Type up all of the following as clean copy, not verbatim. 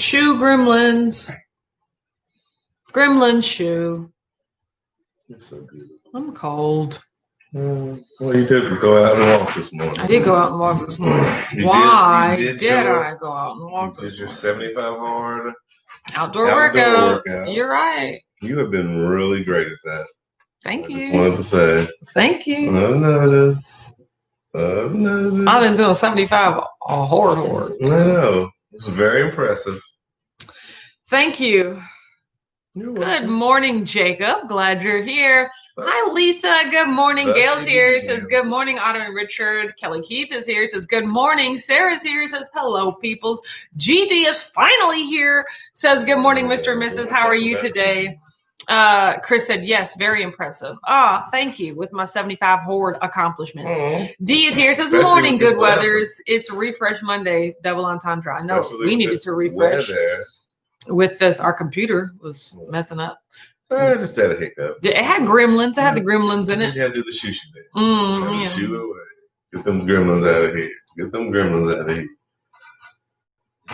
Shoe gremlins. Gremlin shoe. You're so good. I'm cold. Well, you did go out and walk this morning. I did go out and walk this morning. Why did I go out and walk this morning? Did your 75 hard outdoor workout. You're right. You have been really great at that. Thank you. I just wanted to say. Thank you. I've noticed. I've been doing 75 hard. I know. It's very impressive. Thank you. You're welcome. Good morning, Jacob. Glad you're here. Hi, Lisa. Good morning. Gail's here. Says good morning. Otto and Richard. Kelly Keith is here. Says good morning. Sarah's here. Says hello, peoples. Gigi is finally here. Says good morning, Mr. and Mrs. How are you today? Chris said yes. Very impressive. Thank you. With my 75 horde accomplishments. D is here. Says morning, good weathers. It's Refresh Monday. Double entendre. I know we needed to refresh. With this, our computer was messing up. I just had a hiccup. It had gremlins. It had the gremlins in it. You had to do the shoo dance. Shoo away. Get them gremlins out of here. Get them gremlins out of here.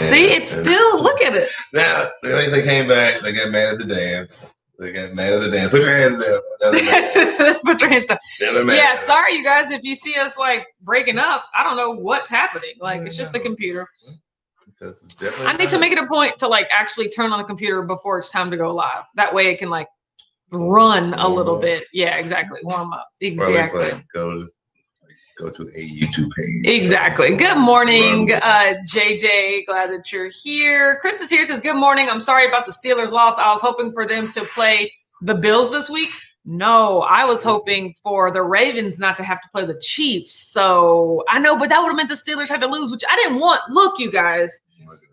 See, it's still, look at it. Now, they came back. They got mad at the dance. Put your hands down. Put your hands down. Yeah, sorry, you guys. If you see us like breaking up, I don't know what's happening. Like, it's just the computer. It's definitely I need to make it a point to like actually turn on the computer before it's time to go live. That way it can like run a little bit. Yeah, exactly. Warm up. Exactly. Like go to a YouTube page. Exactly. Good morning, JJ. Glad that you're here. Chris is here. Says good morning. I'm sorry about the Steelers loss. I was hoping for them to play the Bills this week. No, I was hoping for the Ravens not to have to play the Chiefs. So I know, but that would have meant the Steelers had to lose, which I didn't want. Look, you guys,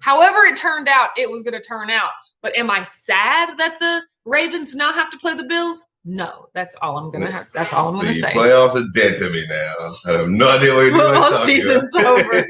however it turned out, it was going to turn out. But am I sad that the Ravens now have to play the Bills? No, that's all I'm going to have. That's all I'm going to say. Playoffs are dead to me now. I have no idea what you're doing. Football season's over.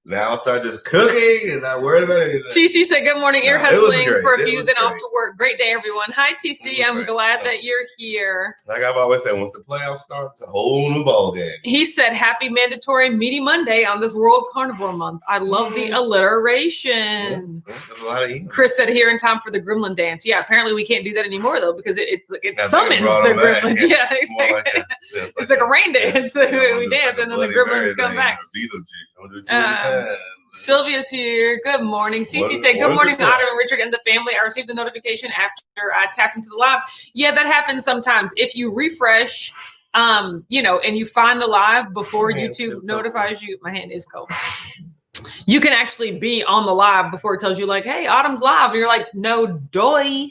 Now I'll start just cooking and not worried about anything. TC said, good morning. Ear hustling for a few and off to work. Great day, everyone. Hi, TC. I'm glad that you're here. Like I've always said, once the playoffs start, it's a whole new ball game. He said, happy mandatory meaty Monday on this World Carnivore Month. I love the alliteration. That's a lot of emails. Chris said, here in time for the gremlin dance. Yeah, apparently we can't do that anymore, though, because it summons the gremlins. Yeah, exactly. It's like a rain dance. We dance, and then the gremlins come back. Sylvia's here. Good morning. Cece said, good morning, Otto and Richard and the family. I received the notification after I tapped into the live. Yeah, that happens sometimes. If you refresh, and you find the live before YouTube notifies you, my hand is cold. You can actually be on the live before it tells you like, hey, Autumn's live. And you're like, no, doy.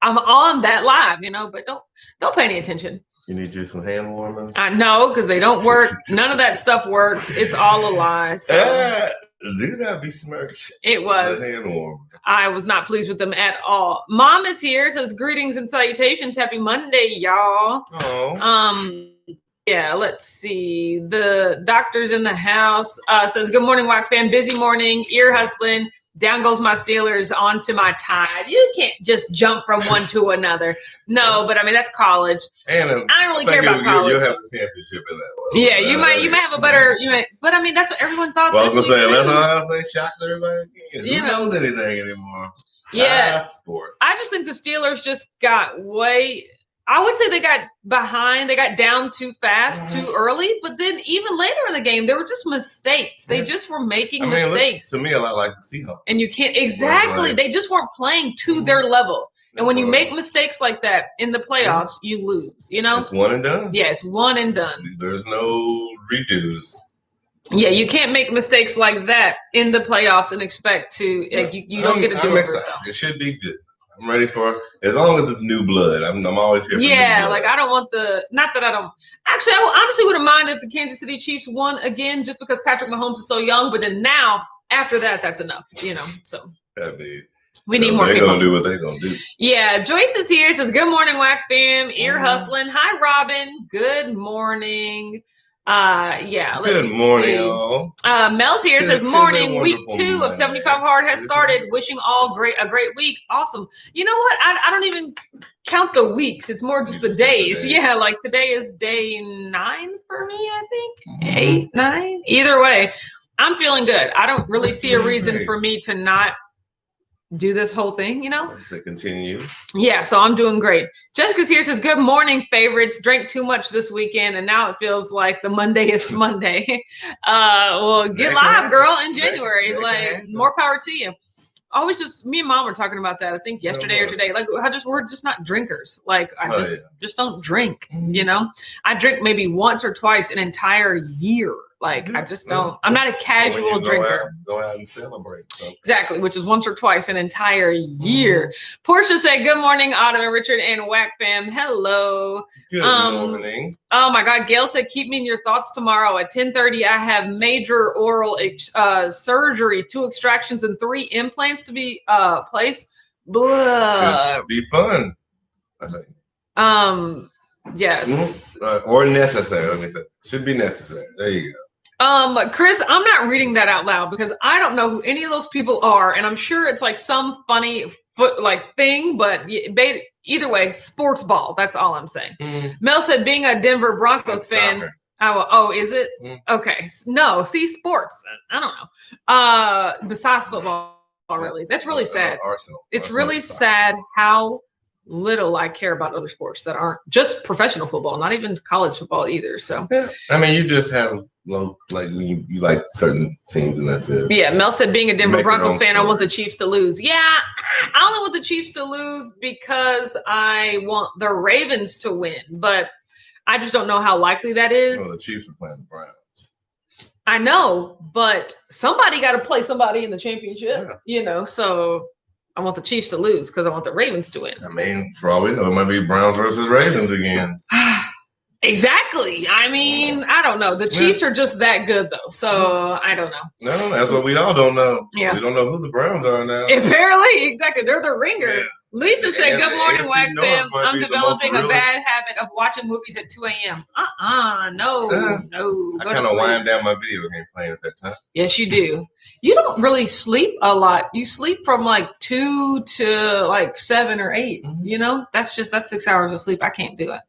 I'm on that live, but don't pay any attention. You need you some hand warmers? I know, because they don't work. None of that stuff works. It's all a lie. So. Do not be smirched. It was. The hand warmer. I was not pleased with them at all. Mom is here. Says greetings and salutations. Happy Monday, y'all. Oh. Yeah, let's see. The doctor's in the house. Says, good morning, Wack fan. Busy morning. Ear hustling. Down goes my Steelers onto my Tide. You can't just jump from one to another. No, but I mean, that's college. And I don't really care about college. You'll have a championship in that one. Yeah, you might have a better, but I mean, that's what everyone thought. Well, I was going to say, that's why I say shots everybody. Who knows anything anymore? Yeah. Sport. I just think the Steelers just got I would say they got behind. They got down too fast, too early. But then even later in the game, there were just mistakes. They just were making mistakes. It looks to me a lot like the Seahawks. And you can't they just weren't playing to their level. And when you make mistakes like that in the playoffs, you lose. It's one and done. Yeah, it's one and done. There's no redos. Yeah, you can't make mistakes like that in the playoffs and expect to you don't get to do it yourself. It should be good. I'm ready for as long as it's new blood. I'm always here for new blood. Like I don't want not that I don't actually I honestly wouldn't mind if the Kansas City Chiefs won again just because Patrick Mahomes is so young, but then now after that's enough, so we need more people. They're gonna do what they're gonna do. Yeah, Joyce is here, says good morning, Wack fam, ear hustling. Hi Robin, good morning. Good morning, y'all. Mel's here, says morning. Week 2 of 75 Hard has started. Wishing all a great week. Awesome. You know what? I don't even count the weeks. It's more just the days. Yeah, like today is day 9 for me, I think. 8, 9. Either way, I'm feeling good. I don't really see a reason for me to not do this whole thing, you know? To continue. Yeah, so I'm doing great. Jessica's here, says, good morning, favorites. Drank too much this weekend, and now it feels like the Monday is Monday. Well, get live, girl, in January. Like, more power to you. Always just, me and mom were talking about that, I think yesterday or today. Like, we're just not drinkers. Like, I just don't drink, you know? I drink maybe once or twice an entire year. Like, I just don't, I'm not a casual drinker. Go out and celebrate. So. Exactly, which is once or twice an entire year. Portia said, good morning, Autumn and Richard and Whack fam. Hello. Good morning. Oh my God. Gail said, keep me in your thoughts tomorrow at 10:30. I have major oral surgery, 2 extractions and 3 implants to be placed. Blah. Should be fun, I think. Yes. Or necessary. Let me say. Should be necessary. There you go. Chris, I'm not reading that out loud because I don't know who any of those people are, and I'm sure it's like some funny thing, but either way, sports ball. That's all I'm saying. Mel said, being a Denver Broncos fan. Oh, is it? Okay. No, see, sports. I don't know. Besides football, really. That's really sad. It's really sad how little I care about other sports that aren't just professional football, not even college football either. So yeah, I mean, you just have you like certain teams and that's it. Yeah, Mel said, being a Denver Broncos fan, I want the Chiefs to lose. Yeah, I only want the Chiefs to lose because I want the Ravens to win, but I just don't know how likely that is. Well, the Chiefs are playing the Browns. I know, but somebody got to play somebody in the championship, you know, so I want the Chiefs to lose because I want the Ravens to win. I mean, for all we know, it might be Browns versus Ravens again. Exactly. I mean, I don't know. The Chiefs are just that good, though. So I don't know. No, that's what we all don't know. Yeah. We don't know who the Browns are now. Apparently, exactly. They're the ringer. Yeah. Lisa said, good morning, Whack fam. I'm developing a bad habit of watching movies at 2 a.m. No. I kind of wind down my video game playing at that time. Yes, you do. You don't really sleep a lot. You sleep from like 2 to like 7 or 8. You know, that's 6 hours of sleep. I can't do it.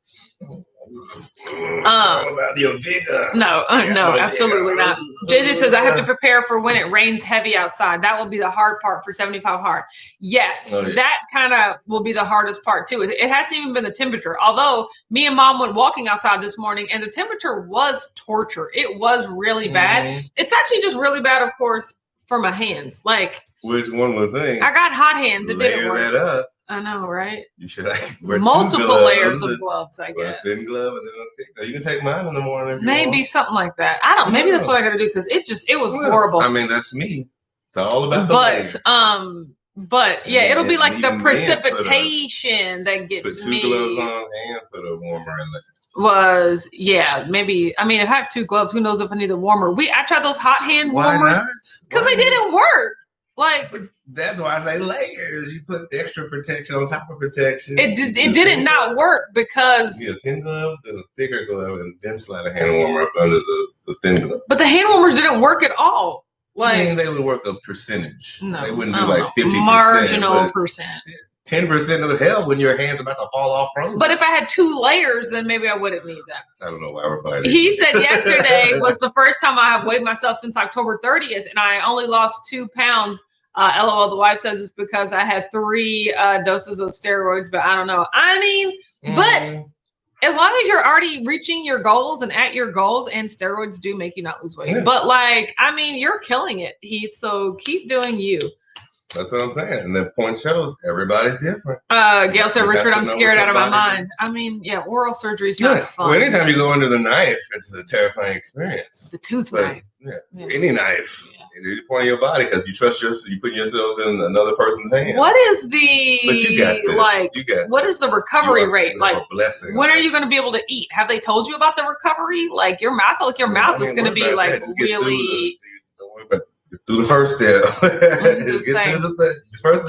All about your vigor. No, absolutely not. JJ says, I have to prepare for when it rains heavy outside. That will be the hard part for 75 hard. Yes, that kind of will be the hardest part too. It hasn't even been the temperature. Although me and mom went walking outside this morning and the temperature was torture. It was really bad. It's actually just really bad, of course, for my hands. Like, which one would think? I got hot hands. It didn't work. That up. I know, right? You should wear multiple layers of gloves, I guess. A thin glove and then a thick. You can take mine in the morning. Maybe something like that. I don't. Maybe that's what I got to do because it was horrible. I mean, that's me. It's all about the layers. But yeah, it'll be like the precipitation that gets me. Put 2 gloves on and put a warmer in there. Maybe. I mean, if I have 2 gloves, who knows if I need a warmer? I tried those hot hand warmers because they didn't work. Like, that's why I say layers. You put extra protection on top of protection. It didn't not work because you get a thin glove, then a thicker glove, and then slide a hand warmer up under the thin glove. But the hand warmers didn't work at all. Like, I mean, they would work a percentage. No, they wouldn't do like 50%. Marginal percent. 10% would help when your hands are about to fall off frozen. But if I had 2 layers, then maybe I wouldn't need that. I don't know why we're fighting. He said yesterday was the first time I have weighed myself since October 30th, and I only lost 2 pounds. LOL, the wife says it's because I had 3 doses of steroids, but I don't know. I mean, but as long as you're already reaching your goals and at your goals, and steroids do make you not lose weight. Yeah. But like, I mean, you're killing it, Heath. So keep doing you. That's what I'm saying. And the point shows everybody's different. Gail said, Richard, I'm scared out of my mind. I mean, yeah, oral surgery is not fun. Well, anytime you go under the knife, it's a terrifying experience. The tooth knife. Yeah. Any knife. Any point of your body, because you put yourself in another person's hand. What is the but you got this. Like? What is the recovery rate? Like, a blessing. When are you going to be able to eat? Have they told you about the recovery? Like your mouth, I feel like your mouth is going to be like really. Don't worry about it. Through the first step. Just get through the first.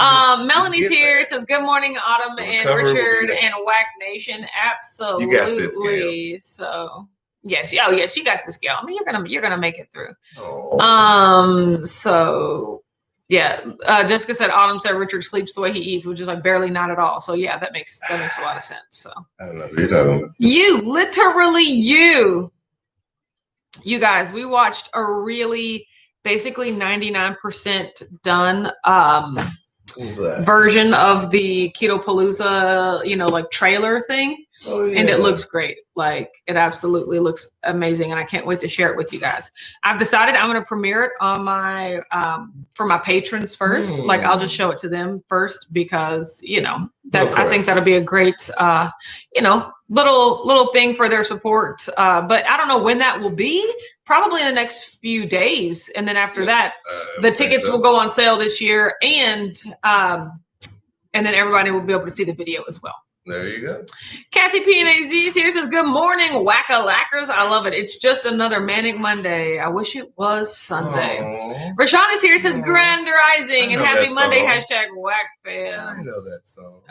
Melody's here, says, good morning, Autumn and Richard and Whack Nation. Absolutely. You got this, Gail. So yes, you got this, Gail. I mean, you're gonna make it through. Oh. So yeah. Jessica said Autumn said Richard sleeps the way he eats, which is like barely not at all. So yeah, that makes a lot of sense. So I don't know what you're talking about. You, literally you. You guys, we watched a really basically 99% done version of the Keto Palooza, like trailer thing. Oh, yeah. And it looks great. Like, it absolutely looks amazing. And I can't wait to share it with you guys. I've decided I'm going to premiere it on my, for my patrons first. Like, I'll just show it to them first because, I think that'll be a great, little thing for their support. But I don't know when that will be. Probably in the next few days. And then after that, the tickets will go on sale this year. And then everybody will be able to see the video as well. There you go. Kathy P&AZ here says, good morning, whack-a-lackers. I love it. It's just another manic Monday. I wish it was Sunday. Aww. Rashawn is here, says, Grand Rising and happy Monday, #WhackFam. I know that song.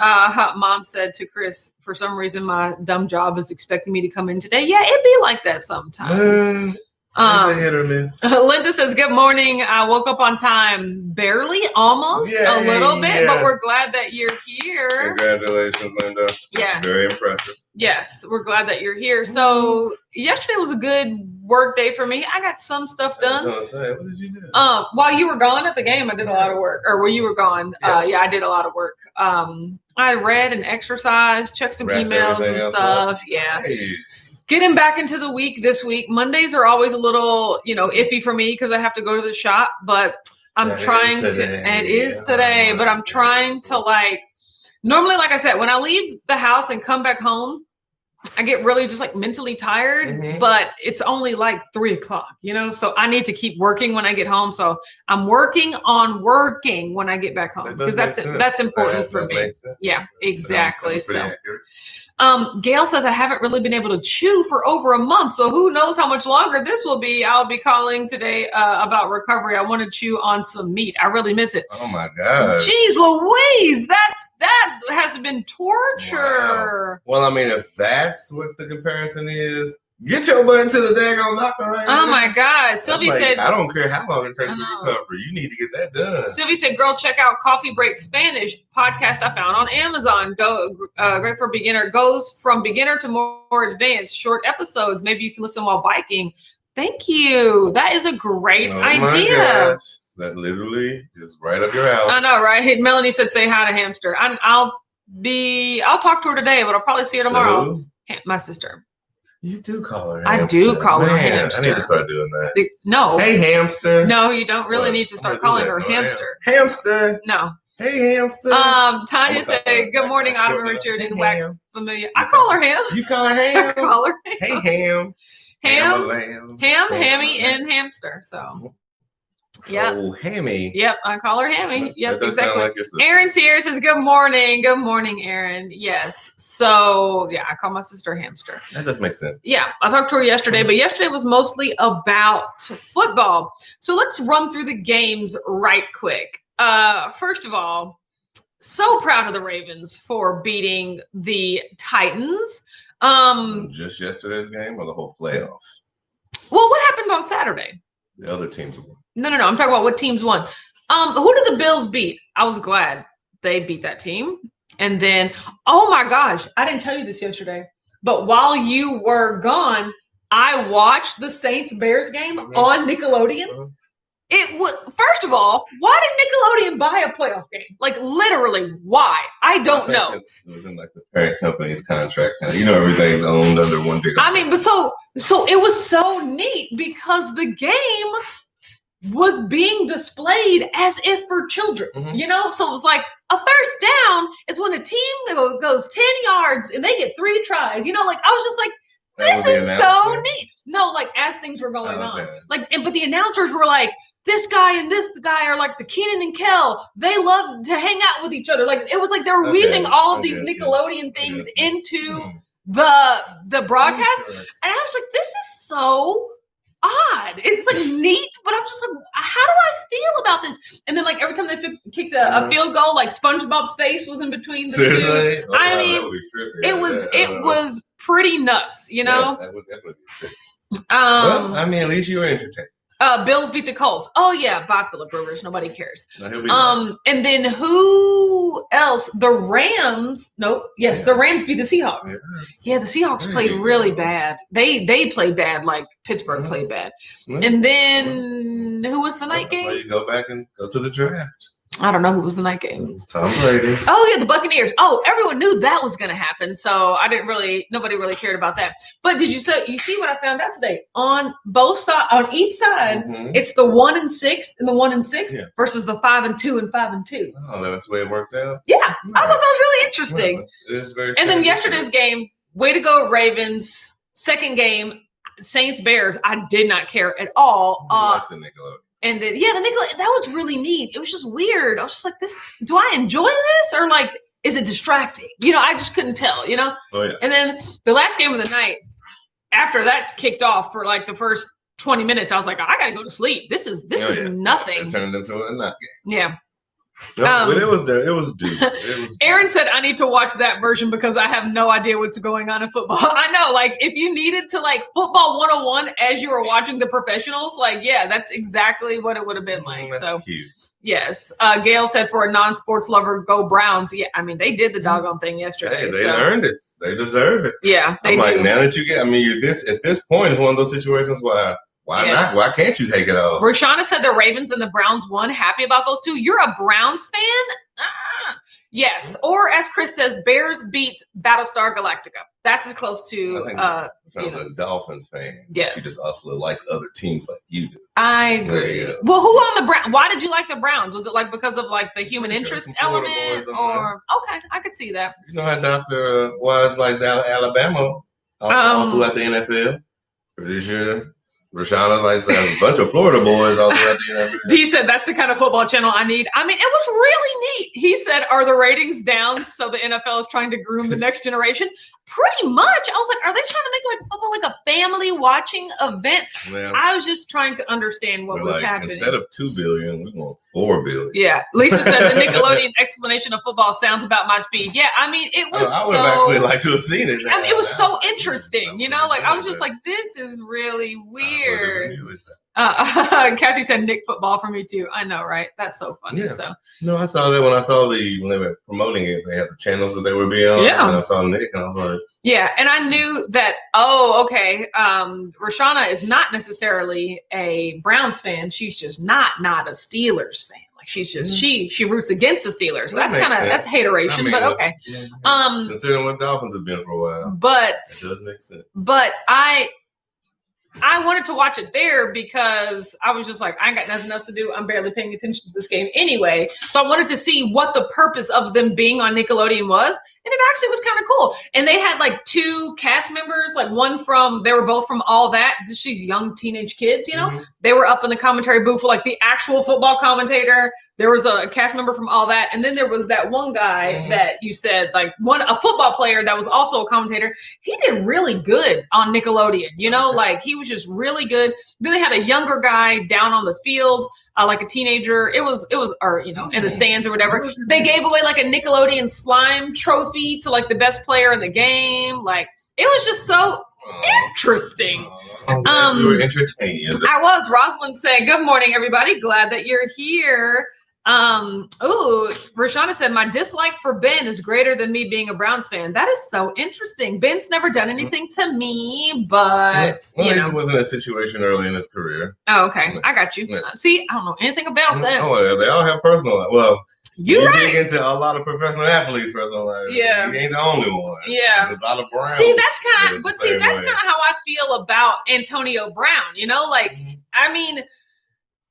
Mom said to Chris, for some reason, my dumb job is expecting me to come in today. Yeah, it'd be like that sometimes. It's a hit or miss. Linda says, good morning. I woke up on time. Barely, almost, a little bit, but we're glad that you're here. Congratulations, Linda. Yeah. That's very impressive. Yes, we're glad that you're here. So yesterday was a good work day for me. I got some stuff done. I was going to say, what did you do? While you were gone at the game, I did a lot of work. Or while you were gone, I did a lot of work. I read and exercised, checked some emails and stuff. Yeah. Nice. Getting back into the week this week. Mondays are always a little, iffy for me because I have to go to the shop, but I'm trying to, and it is today, but I'm trying to normally, like I said, when I leave the house and come back home, I get really just mentally tired, but it's only 3:00, so I need to keep working when I get home. So I'm working on working when I get back home because that's important for me. Yeah, exactly. Gail says I haven't really been able to chew for over a month, so who knows how much longer this will be. I'll be calling today about recovery. I want to chew on some meat. I really miss it. Oh my God. Jeez Louise, that has been torture. Wow. Well, I mean, if that's what the comparison is, get your butt into the daggone doctor right now. Oh my God. Sylvie said, I don't care how long it takes to recover. You need to get that done. Sylvie said, girl, check out Coffee Break Spanish podcast I found on Amazon. Great for beginner. Goes from beginner to more advanced. Short episodes. Maybe you can listen while biking. Thank you. That is a great idea. My gosh. That literally is right up your alley. I know, right? Melanie said, say hi to Hamster. I'll talk to her today, but I'll probably see her tomorrow. My sister. You do call her hamster. I do call her hamster. I need to start doing that. No. Hey, hamster. No, you don't really need to start calling her hamster. Hamster. No. Hey, hamster. Tanya said, good morning, Autumn and Richard. And Whack Familiar. I call her Ham. You call her Ham? I call her Ham. Hey, Ham. Ham, Hammy, and Hamster. So. Yeah. Oh, Hammy. Yep, I call her Hammy. Yep, exactly. Like your sister. Aaron's here, says, good morning. Good morning, Aaron. Yes. So, yeah, I call my sister Hamster. That does make sense. Yeah, I talked to her yesterday, but yesterday was mostly about football. So let's run through the games right quick. First of all, so proud of the Ravens for beating the Titans. Just yesterday's game or the whole playoff? Well, what happened on Saturday? The other teams won. No. I'm talking about what teams won. Who did the Bills beat? I was glad they beat that team. And then, oh my gosh, I didn't tell you this yesterday, but while you were gone, I watched the Saints-Bears game on Nickelodeon. It was, first of all, why did Nickelodeon buy a playoff game? Literally, why? I don't know. It was in the parent company's contract. Everything's owned under one big. I mean, but so it was so neat because the game was being displayed as if for children, So it was like a first down is when a team goes 10 yards and they get 3 tries. I was just like, this is so neat. No, as things were going on. But the announcers were like, this guy and this guy are like the Keenan and Kel. They love to hang out with each other. It was like they were weaving all of these Nickelodeon things into the broadcast. And I was like, this is so odd. It's neat, but I'm just like, how do I feel about this? And then every time they kicked a field goal, SpongeBob's face was in between the two. I mean, it was pretty nuts, Yeah, that would definitely be tricky. Well, I mean, at least you were entertained. Bills beat the Colts. Oh yeah, bye Phillip Rivers. Nobody cares. No, he'll be back. And then who else? The Rams. Nope. Yes, the Rams beat the Seahawks. Yes. Yeah, the Seahawks played really bad. They played bad, like Pittsburgh played bad. And then who was the night game? You go back and go to the draft. I don't know who was in that game. It was Tom Brady. Oh, yeah, the Buccaneers. Oh, everyone knew that was going to happen. So nobody really cared about that. But you see what I found out today? On both sides, on each side, it's the 1-6 and the 1-6 versus the 5-2 and 5-2. Oh, that's the way it worked out? Yeah. I thought that was really interesting. It is very and then yesterday's game, way to go, Ravens. Second game, Saints-Bears. I did not care at all. Like the Nickelodeon. And then, the Nickelodeon, that was really neat. It was just weird. I was just like, do I enjoy this? Or like, is it distracting? I just couldn't tell, Oh, yeah. And then the last game of the night, after that kicked off for like the first 20 minutes, I was like, I got to go to sleep. This is nothing. It turned into a nut game. Yeah. No, but it was there. It was due. Aaron said, I need to watch that version because I have no idea what's going on in football. I know, like, if you needed to, like, football 101 as you were watching the professionals, like, yeah, that's exactly what it would have been like. That's cute. Yes. Gail said, for a non-sports lover, go Browns. Yeah, I mean, they did the doggone thing yesterday. Hey, they earned it. They deserve it. Yeah, I'm like, now that you get, at this point, it's one of those situations where why not? Why can't you take it all? Rashana said the Ravens and the Browns won. Happy about those two. You're a Browns fan? Yes. Or as Chris says, Bears beats Battlestar Galactica. That's as close to sounds like a Dolphins fan. Yes. She just also likes other teams like you do. I agree. Well, who on the Browns? Why did you like the Browns? Was it like because of like the human interest element? Or okay, I could see that. You know how Dr. Wise likes Alabama all throughout the NFL? Pretty sure. Rashana likes a bunch of Florida boys all throughout the NFL. D said that's the kind of football channel I need. I mean, it was really neat. He said, are the ratings down so the NFL is trying to groom the next generation? Pretty much. I was like, are they trying to make like football like a family watching event? Well, I was just trying to understand what was happening. Instead of $2 billion, we want $4 billion. Yeah. Lisa said the Nickelodeon explanation of football sounds about my speed. Yeah, I mean, it was I would have actually liked to have seen it. I mean, it was so interesting, like I was just like, this is really weird. Kathy said Nick football for me too. I know, right? That's so funny. Yeah. So no, I saw that when they were promoting it. They had the channels that they would be on. Yeah. And I saw Nick, and I was like, yeah, and I knew that. Oh, okay. Rashana is not necessarily a Browns fan. She's just not a Steelers fan. Like she's just she roots against the Steelers. So that's hateration, but okay. Considering what Dolphins have been for a while, but it does make sense. But I wanted to watch it there because I was just like, I ain't got nothing else to do. I'm barely paying attention to this game anyway. So I wanted to see what the purpose of them being on Nickelodeon was. And it actually was kind of cool. And they had like two cast members, like they were both from All That. She's young teenage kids, Mm-hmm. They were up in the commentary booth for like the actual football commentator. There was a cast member from All That. And then there was that one guy that you said, like a football player that was also a commentator. He did really good on Nickelodeon, like he was just really good. Then they had a younger guy down on the field, like a teenager. It was, in the stands or whatever. They gave away like a Nickelodeon slime trophy to like the best player in the game. Like it was just so interesting. You were entertained. I was. Rosalind said, good morning, everybody. Glad that you're here. Rashana said, my dislike for Ben is greater than me being a Browns fan. That is so interesting. Ben's never done anything to me, but he was in a situation early in his career. Oh, okay. I got you. See, I don't know anything about that. Oh, they all have personal life. Well, you dig into a lot of professional athletes' personal life. Yeah. He ain't the only one. Yeah. There's a lot of Browns. See, that's kind of how I feel about Antonio Brown. I mean,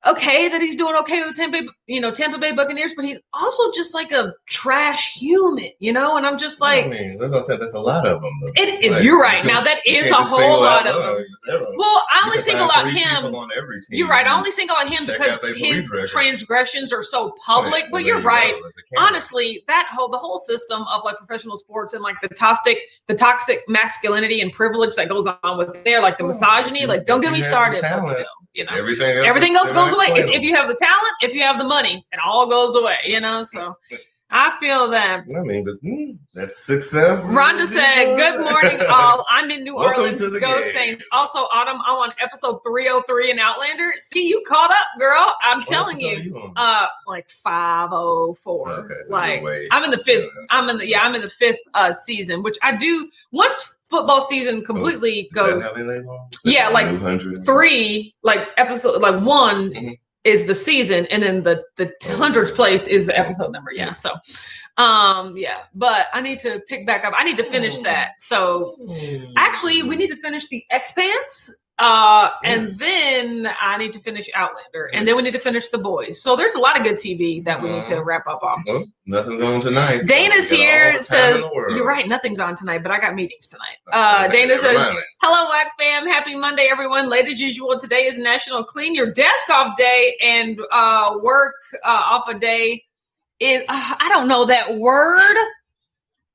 okay, that he's doing okay with Tampa Bay Buccaneers, but he's also just like a trash human, and I'm just like, that's a lot of them. Though. You're right. Now that is a whole lot of them. Well, I only single out him. You're right. I only single out him because his transgressions are so public. Right. But you're right. Honestly, the whole system of like professional sports and like the toxic masculinity and privilege that goes on with there, like the misogyny. Like, don't get me started. But still, everything else goes away. It's if you have the talent, if you have the money, it all goes away, So I feel that. I mean, but that's success. Rhonda said, good morning, all. I'm in New Orleans. Go Saints. Also, Autumn, I'm on episode 303 in Outlander. See, you caught up, girl. I'm telling you. Like 504. Okay, so like I'm in the fifth. I'm in the fifth season, which I do once football season completely goes. Yeah, like 3, like episode, like 1. is the season, and then the 100th place is the episode number. Yeah. So, but I need to pick back up. I need to finish that. So actually we need to finish the Expanse. And then I need to finish Outlander, and then we need to finish The Boys. So there's a lot of good TV that we need to wrap up on. Well, nothing's on tonight. Dana's here, says, you're right, nothing's on tonight, but I got meetings tonight. Dana says, hello, WAC fam. Happy Monday, everyone. Late as usual, today is National Clean Your Desk Off Day, and work off a day is, I don't know that word.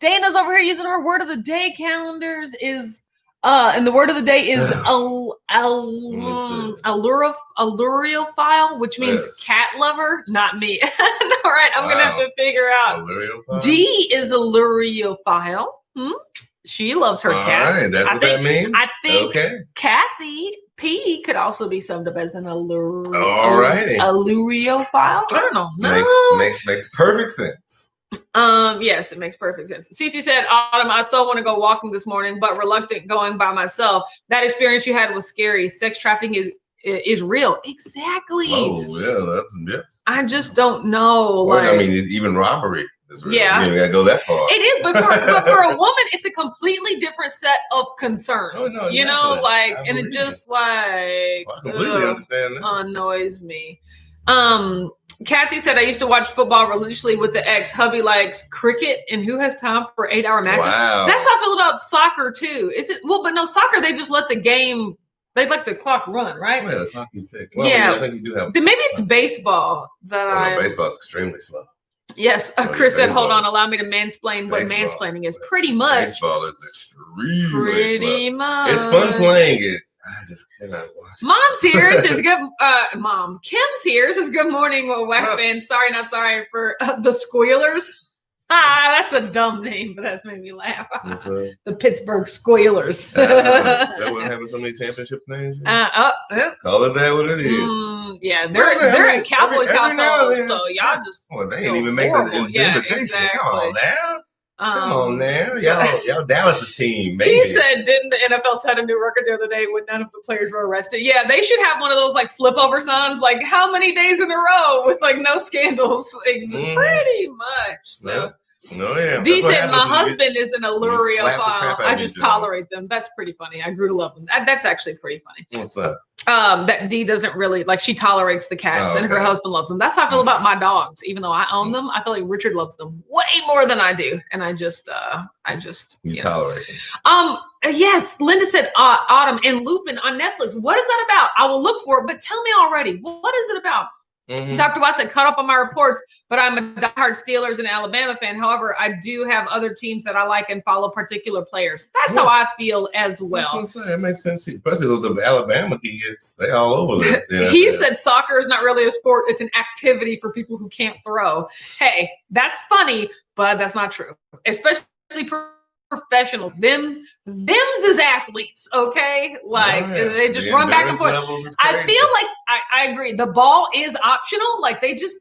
Dana's over here using her word of the day calendars is... and the word of the day is allurophile, which means cat lover, not me. All right, I'm gonna have to figure out. D is allurophile. She loves her cats. All right, that's what that means. I think Kathy P could also be summed up as an allurophile. I don't know. Makes perfect sense. Yes, it makes perfect sense. Cece said, Autumn, I so want to go walking this morning, but reluctant going by myself. That experience you had was scary. Sex trafficking is real. Exactly. Oh, yeah, yes. I just don't know. Well, I mean, even robbery is real. Yeah. You gotta go that far. It is, but for a woman, it's a completely different set of concerns. Oh, no, you know, like, I and it just like I completely understand that. Annoys me. Kathy said, I used to watch football religiously with the ex. Hubby likes cricket, and who has time for 8-hour matches? Wow. That's how I feel about soccer, too. Is it? Well, but no, soccer, they just let the game, they let the clock run, right? Well, yeah, the clock keeps ticking. Well, yeah. I think you do have. Then maybe it's baseball that baseball is extremely slow. Yes, Chris said, hold on, allow me to mansplain what mansplaining is. Pretty much. Baseball is extremely slow. Much. It's fun playing it. I just cannot watch it. Mom's here says good. Mom Kim's here says good morning, WAC fans. Sorry, not sorry for the Squealers. That's a dumb name, but that's made me laugh. The Pittsburgh Squealers. Is that what having so many championship names? Call it that what it is. Yeah, they're a Cowboys household, so y'all just. Well, they ain't even make the invitation. Exactly. Come on now. Come on now, y'all Dallas's team. Maybe. He said, didn't the NFL set a new record the other day when none of the players were arrested? Yeah, they should have one of those like flip over signs, like how many days in a row with like no scandals. Pretty much. So. No, yeah. D said, my husband is an allurophile. I just tolerate them. That's pretty funny. I grew to love them. That's actually pretty funny. What's that? That D doesn't really like, she tolerates the cats and her husband loves them. That's how I feel about my dogs. Even though I own them, I feel like Richard loves them way more than I do. And I just tolerate them. Yes, Linda said Autumn and Lupin on Netflix. What is that about? I will look for it, but tell me already. What is it about? Dr. Watts said, caught up on my reports, but I'm a diehard Steelers and Alabama fan. However, I do have other teams that I like and follow particular players. That's how I feel as well. I was gonna say, it makes sense. Especially with the Alabama kids, they all over there. He said soccer is not really a sport. It's an activity for people who can't throw. Hey, that's funny, but that's not true. Especially professional. Them's is athletes, okay? Like they just run back and forth. I feel like I agree. The ball is optional. Like they're just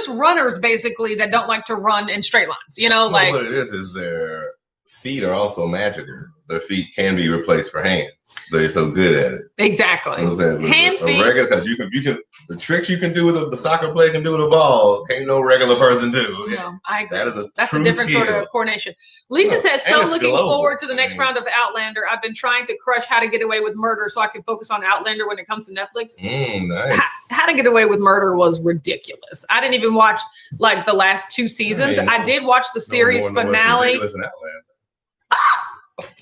runners basically that don't like to run in straight lines. You know, like what it is their feet are also magical. Their feet can be replaced for hands. They're so good at it. Exactly. You know what I'm saying? Hand feet. Because you can the tricks you can do with the soccer player can do with a ball. Can't no regular person do. No, I agree. That's a different skill. Sort of coordination. Lisa says, so looking forward to the next round of Outlander. I've been trying to crush How to Get Away with Murder so I can focus on Outlander when it comes to Netflix. Nice. How to Get Away with Murder was ridiculous. I didn't even watch like the last 2 seasons. I did watch the series finale.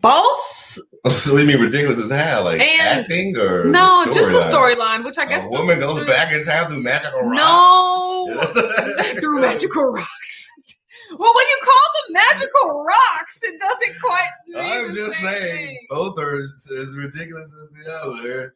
False. So what do you mean ridiculous as how? Like acting or no, just the storyline, which I guess a woman goes back in time through magical rocks. No, through magical rocks. Well, when you call them magical rocks, it doesn't quite. I'm just saying, both are as ridiculous as the other.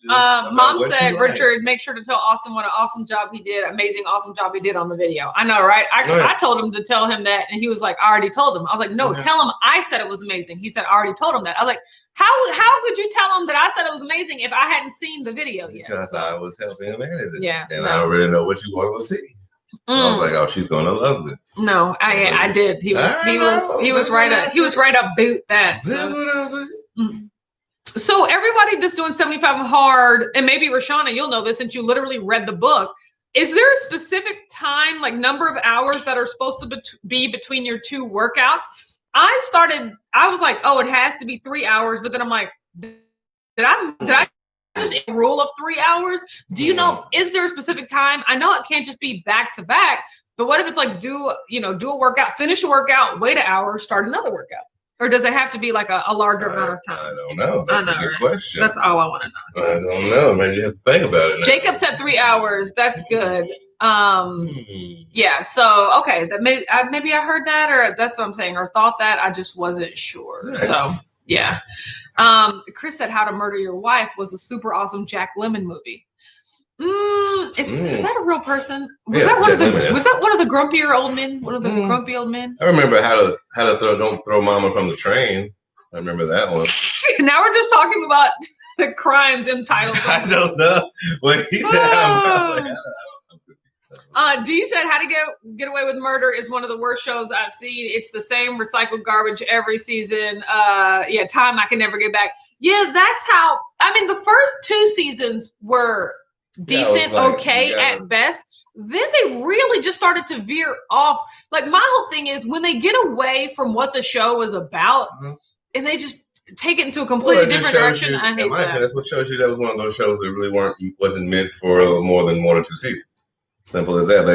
Mom said, Richard, make sure to tell Austin what an awesome job he did. Amazing, awesome job he did on the video. I know, right? I told him to tell him that, and he was like, I already told him. I was like, no, tell him I said it was amazing. He said, I already told him that. I was like, how could you tell him that I said it was amazing if I hadn't seen the video yet? Because I was helping him edit it. Yeah. And I don't really know what you want to see. So I was like, "Oh, she's gonna love this." No, I did. He was right up boot that. That's what I was saying. So everybody that's doing 75 hard, and maybe Rashana, you'll know this since you literally read the book. is there a specific time, like number of hours that are supposed to be between your two workouts? I was like, oh, it has to be 3 hours, but then I'm like, did I just a rule of 3 hours? Do you know, is there a specific time? I know it can't just be back to back, but what if it's like do a workout, finish a workout, wait an hour, start another workout? Or does it have to be like a larger amount of time? I don't know. That's a good question. That's all I want to know. So. I don't know. Maybe you have to think about it. Jacob said 3 hours. That's good. Yeah. So okay, that maybe I heard that, or that's what I'm saying, or thought that. I just wasn't sure. Nice. So yeah. Chris said How to Murder Your Wife was a super awesome Jack Lemmonmovie. Is that a real person? Was that one of the grumpier old men? One of the grumpy old men? I remember how to don't throw mama from the train. I remember that one. Now we're just talking about the crimes in titles. I don't know what he said. D said How to Get Away with Murder is one of the worst shows I've seen. It's the same recycled garbage every season. Time I can never get back. Yeah, that's how. I mean, the first 2 seasons were decent, at best. Then they really just started to veer off. Like my whole thing is when they get away from what the show was about, and they just take it into a completely different direction. I hate that. That's what shows you that was one of those shows that wasn't meant for more than 1 or 2 seasons. Simple as that.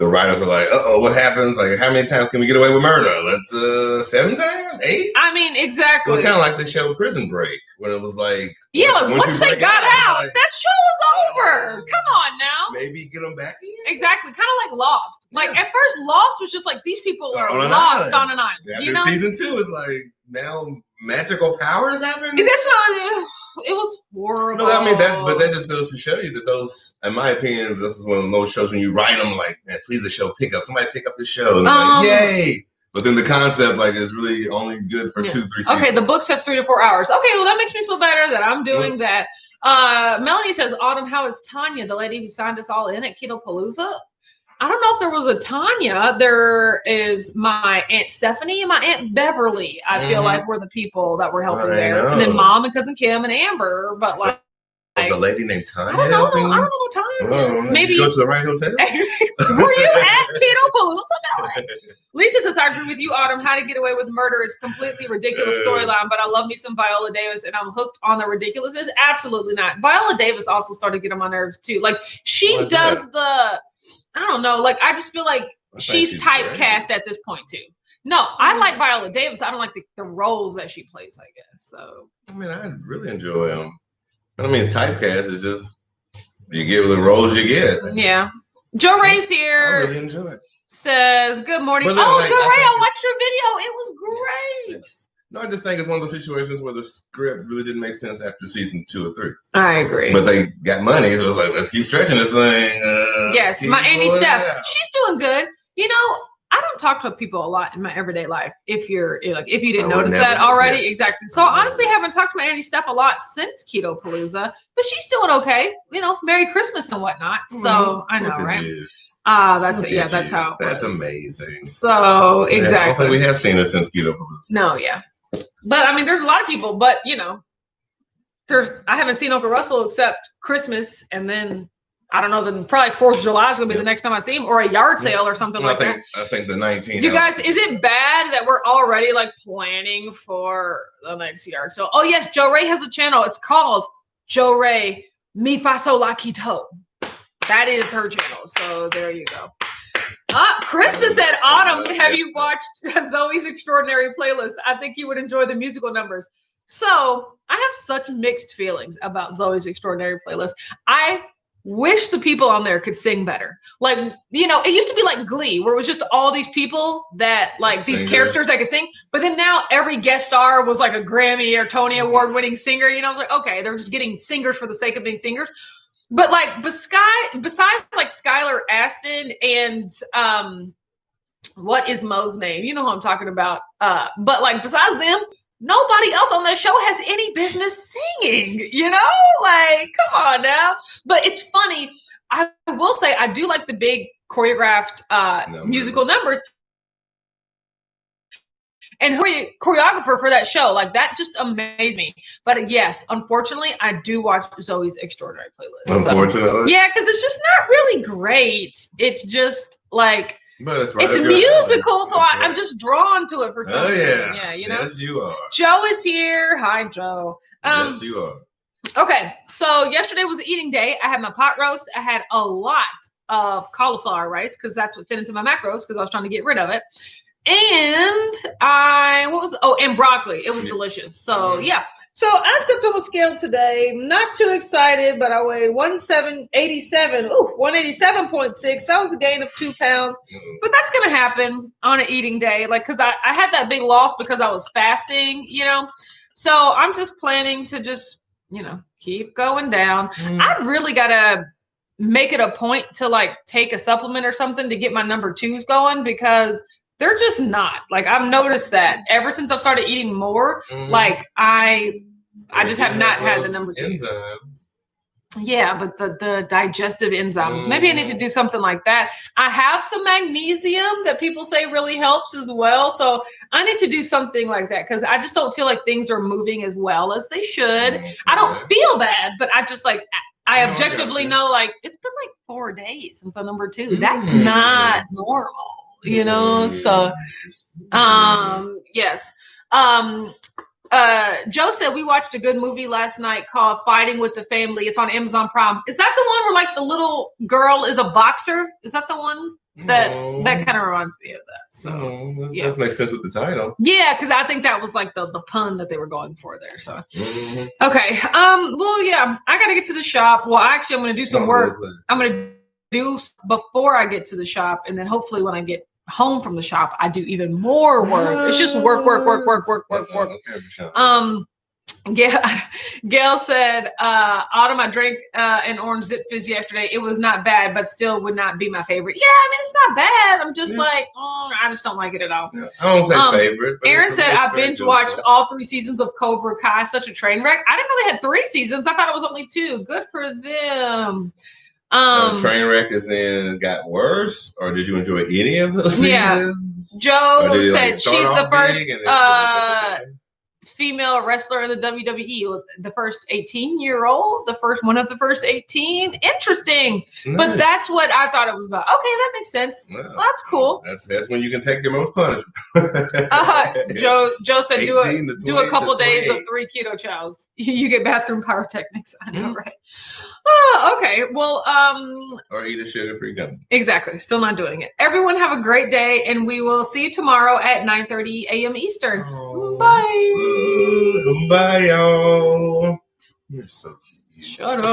The writers were like, what happens? Like, how many times can we get away with murder? Let's 7 times? 8? I mean, exactly. It was kind of like the show Prison Break, when it was like, once they got out, that show was over. Come on now. Maybe get them back in. Exactly. Kind of like Lost. Like at first, Lost was just like, these people are lost on an island. After season 2 is like, now magical powers happen. That's what it was horrible. No, I mean but that just goes to show you that those, in my opinion, this is one of those shows when you write them like, man, please the show pick up. Somebody pick up the show. And like, yay! But then the concept is really only good for 2-3 seasons. Okay, the book says 3 to 4 hours. Okay, well that makes me feel better that I'm doing that. Melanie says, Autumn, how is Tanya, the lady who signed us all in at Keto Palooza? I don't know if there was a Tanya. There is my Aunt Stephanie and my Aunt Beverly. I feel like were the people that were helping there. And then Mom and Cousin Kim and Amber. But like, was a lady named Tanya? I don't know Tanya. Maybe go to the right hotel. Were you at Keto Palooza? Lisa says, I agree with you, Autumn. How to Get Away with Murder. It's completely ridiculous storyline, but I love me some Viola Davis, and I'm hooked on the ridiculousness. Absolutely not. Viola Davis also started to get on my nerves too. Like she does I don't know. Like I just feel like she's typecast at this point too. No, I like Viola Davis. I don't like the roles that she plays, I guess. So I mean, I really enjoy them. But I mean, typecast is just you get the roles you get. Yeah. Joe Ray's here. I really enjoy it. Says, good morning. Joe Ray, I watched your video. It was great. Yes. No, I just think it's one of those situations where the script really didn't make sense after season 2 or 3. I agree. But they got money, so it's like, let's keep stretching this thing. Yes, my Auntie Steph. She's doing good. You know, I don't talk to people a lot in my everyday life. If you didn't notice that already. Yes. Exactly. So I honestly haven't talked to my Auntie Steph a lot since Keto Palooza, but she's doing okay. You know, Merry Christmas and whatnot. So I know, right? That's it. Yeah, that's how it was. That's amazing. So exactly. I don't think we have seen her since Keto Palooza. No, yeah. But I mean, there's a lot of people, but you know, I haven't seen Uncle Russell except Christmas, and then I don't know. Then probably 4th of July is gonna be the next time I see him, or a yard sale or something like that. I think the 19th. You guys, is it bad that we're already like planning for the next yard sale? Oh yes, Joe Ray has a channel. It's called Joe Ray Mi Fa Sol La Keto. That is her channel. So there you go. Krista said, Autumn, have you watched Zoe's Extraordinary Playlist? I think you would enjoy the musical numbers. So I have such mixed feelings about Zoe's Extraordinary Playlist. I wish the people on there could sing better. Like, you know, it used to be like Glee, where it was just all these people that like these characters that could sing. But then now every guest star was like a Grammy or Tony Award winning singer. You know, I was like, okay, they're just getting singers for the sake of being singers. But like besides like Skylar Aston and what is Mo's name? You know who I'm talking about. But like besides them, nobody else on that show has any business singing, you know? Like, come on now. But it's funny. I will say I do like the big choreographed musical numbers. and choreographer for that show. Like that just amazed me. But yes, unfortunately, I do watch Zoe's Extraordinary Playlist. Unfortunately, yeah, because it's just not really great. It's just like. But it's right. It's a musical, so I'm just drawn to it for some reason. Yeah, you know. Yes, you are. Joe is here. Hi, Joe. Yes, you are. Okay, so yesterday was eating day. I had my pot roast. I had a lot of cauliflower rice because that's what fit into my macros because I was trying to get rid of it. And and broccoli. It was delicious. So yeah. So I stepped on a scale today. Not too excited, but I weighed 187. Ooh, 187.6. That was a gain of 2 pounds. But that's gonna happen on an eating day, like because I had that big loss because I was fasting, you know. So I'm just planning to just, you know, keep going down. I've really gotta make it a point to like take a supplement or something to get my number 2s going because they're just not. Like I've noticed that ever since I've started eating more, like I just have not had the number 2s. Enzymes. Yeah, but the digestive enzymes. Maybe I need to do something like that. I have some magnesium that people say really helps as well. So I need to do something like that because I just don't feel like things are moving as well as they should. I don't feel bad, but I just like I objectively know like it's been like 4 days since I'm number 2. That's not normal. You know, so yes. Joe said we watched a good movie last night called Fighting with the Family. It's on Amazon Prime. Is that the one where like the little girl is a boxer? Is that the one? That kind of reminds me of that. So that does make sense with the title. Yeah, because I think that was like the pun that they were going for there. So okay. Well, yeah, I gotta get to the shop. Well, actually I'm gonna do some work. I'm gonna do before I get to the shop, and then hopefully when I get home from the shop, I do even more work. It's just work. Gail said, Autumn, I drank an orange Zip Fizz yesterday. It was not bad, but still would not be my favorite. Yeah, I mean, it's not bad. I'm just like, I just don't like it at all. Yeah. I don't say favorite. Aaron said, I binge watched all 3 seasons of Cobra Kai. Such a train wreck. I didn't know they had 3 seasons. I thought it was only 2. Good for them. Train wreck is got worse, or did you enjoy any of those seasons? Joe said she's the first female wrestler in the WWE, the first 18-year-old, the first one of the first 18. Interesting. Nice. But that's what I thought it was about. Okay, that makes sense. Well, that's cool. That's when you can take your most punishment. Joe said do a couple days of 3 keto chows. You get bathroom pyrotechnics. I know, right? Oh, okay. Well, or eat a sugar-free gummy. Exactly. Still not doing it. Everyone have a great day, and we will see you tomorrow at 9:30 a.m. Eastern. Bye. Bye, y'all. You're so cute. Shut up.